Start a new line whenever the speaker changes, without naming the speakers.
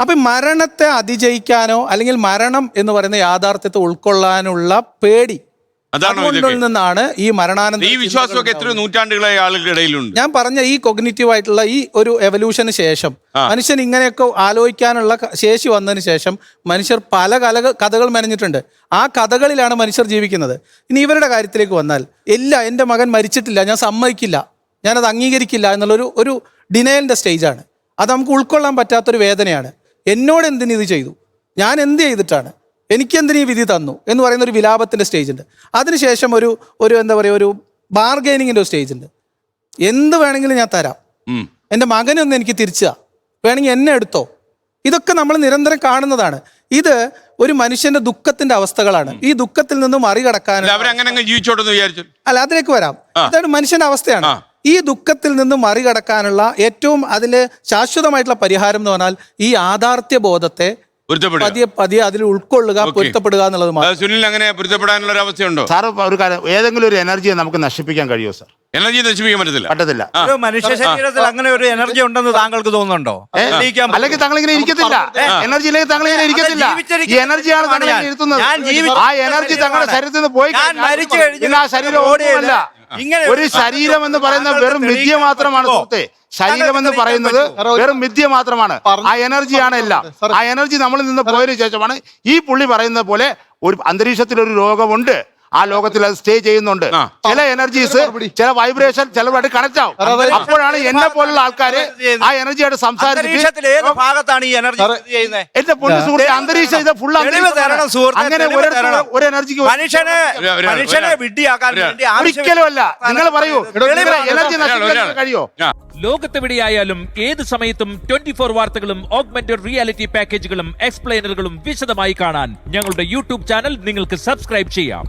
അപ്പൊ മരണത്തെ അതിജയിക്കാനോ അല്ലെങ്കിൽ മരണം എന്ന് പറയുന്ന യാഥാർത്ഥ്യത്തെ ഉൾക്കൊള്ളാനുള്ള പേടി അതുകൊണ്ടിൽ നിന്നാണ് ഈ മരണാനന്തര
ഈ വിശ്വാസമൊക്കെ എത്ര നൂറ്റാണ്ടുകളായ ആളുകളുടെ ഇടയിലുണ്ട്.
ഞാൻ പറഞ്ഞ ഈ കൊഗ്നിറ്റീവ് ആയിട്ടുള്ള ഈ ഒരു എവല്യൂഷന് ശേഷം മനുഷ്യൻ ഇങ്ങനെയൊക്കെ ആലോചിക്കാനുള്ള ശേഷി വന്നതിന് ശേഷം മനുഷ്യർ പല കഥകൾ മെനഞ്ഞിട്ടുണ്ട്. ആ കഥകളിലാണ് മനുഷ്യർ ജീവിക്കുന്നത്. ഇനി ഇവരുടെ കാര്യത്തിലേക്ക് വന്നാൽ, ഇല്ല എൻ്റെ മകൻ മരിച്ചിട്ടില്ല, ഞാൻ സമ്മതിക്കില്ല, ഞാനത് അംഗീകരിക്കില്ല എന്നുള്ളൊരു ഡിനയലിൻ്റെ സ്റ്റേജാണ്. അത് നമുക്ക് ഉൾക്കൊള്ളാൻ പറ്റാത്തൊരു വേദനയാണ്. എന്നോട് എന്തിനു ഇത് ചെയ്തു, ഞാൻ എന്ത് ചെയ്തിട്ടാണ്, എനിക്കെന്തിനീ വിധി തന്നു എന്ന് പറയുന്ന ഒരു വിലാപത്തിൻ്റെ സ്റ്റേജ് ഉണ്ട്. അതിനുശേഷം ഒരു എന്താ പറയുക, ഒരു ബാർഗെയിനിങ്ങിൻ്റെ ഒരു സ്റ്റേജ് ഉണ്ട്. എന്ത് വേണമെങ്കിലും ഞാൻ തരാം, എൻ്റെ മകനൊന്ന് എനിക്ക് തിരിച്ചാ, വേണമെങ്കിൽ എന്നെ എടുത്തോ. ഇതൊക്കെ നമ്മൾ നിരന്തരം കാണുന്നതാണ്. ഇത് ഒരു മനുഷ്യന്റെ ദുഃഖത്തിന്റെ അവസ്ഥകളാണ്. ഈ ദുഃഖത്തിൽ നിന്ന് മറികടക്കാൻ അല്ല, അതിലേക്ക് വരാം. ഇതാണ് മനുഷ്യന്റെ അവസ്ഥയാണ്. ഈ ദുഃഖത്തിൽ നിന്ന് മറികടക്കാനുള്ള ഏറ്റവും അതില് ശാശ്വതമായിട്ടുള്ള പരിഹാരം എന്ന് പറഞ്ഞാൽ ഈ യാഥാർത്ഥ്യ ബോധത്തെ പതിയെ അതിൽ ഉൾക്കൊള്ളുക, പൊരുത്തപ്പെടുക എന്നുള്ളത് മാത്രം.
സുനിൽ, അങ്ങനെ പൊരുത്തപ്പെടാനുള്ള ഒരു അവസ്ഥയുണ്ടോ
സാർ? ഒരു കാര്യം, ഏതെങ്കിലും ഒരു എനർജിയെ നമുക്ക് നശിപ്പിക്കാൻ കഴിയുമോ സാർ?
എനർജി നശിപ്പിക്കാൻ പറ്റത്തില്ല.
ഒരു മനുഷ്യ ശരീരത്തിൽ അങ്ങനെ ഒരു എനർജി ഉണ്ടെന്ന് താങ്കൾക്ക് തോന്നുന്നുണ്ടോ?
അല്ലെങ്കിൽ താങ്കൾ ഇങ്ങനെ ഇരിക്കത്തില്ല. എനർജി ഇല്ലെങ്കിൽ താങ്കൾ ഇങ്ങനെ ഇരിക്കത്തില്ല. ഈ എനർജിയാണ് താങ്കളെ ഇരുത്തുന്നത്. ആ എനർജി താങ്കളുടെ ശരീരത്തിൽ നിന്ന് പോയി ആ ശരീരം ഓടിയല്ല. ഒരു ശരീരം എന്ന് പറയുന്ന വെറും മിഥ്യ മാത്രമാണ് സുഹൃത്തെ. ശരീരം എന്ന് പറയുന്നത് വെറും മിഥ്യ മാത്രമാണ്. ആ എനർജിയാണ് എല്ലാം. ആ എനർജി നമ്മളിൽ നിന്ന് പോയതിനു ശേഷമാണ് ഈ പുള്ളി പറയുന്നത് പോലെ ഒരു അന്തരീക്ഷത്തിൽ ഒരു രോഗമുണ്ട്, ആ ലോകത്തിൽ അത് സ്റ്റേ ചെയ്യുന്നുണ്ട്. ചില എനർജീസ്, ചില വൈബ്രേഷൻ ചിലരുമായിട്ട് കണക്ട് ആവും. അപ്പോഴാണ് എന്നെ പോലുള്ള ആൾക്കാര് ആ എനർജിയായിട്ട് സംസാരിച്ചിട്ട് എന്റെ പൊന്നു സുഹൃത്തെ, അന്തരീക്ഷം ഇത് ഫുൾ അങ്ങനെ ഒരു എനർജിക്ക്
മനുഷ്യനെ വിഡ്ഢിയാക്കാൻ
ഒരിക്കലും അല്ല. നിങ്ങൾ പറയൂ, എനർജി നശിപ്പിക്കാൻ കഴിയോ?
ലോകത്തെവിടെയായാലും ഏത് സമയത്തും 24 വാർത്തകളും ഓഗ്മെന്റഡ് റിയാലിറ്റി പാക്കേജുകളും എക്സ്പ്ലെയിനറുകളും വിശദമായി കാണാൻ ഞങ്ങളുടെ യൂട്യൂബ് ചാനൽ നിങ്ങൾക്ക് സബ്സ്ക്രൈബ് ചെയ്യാം.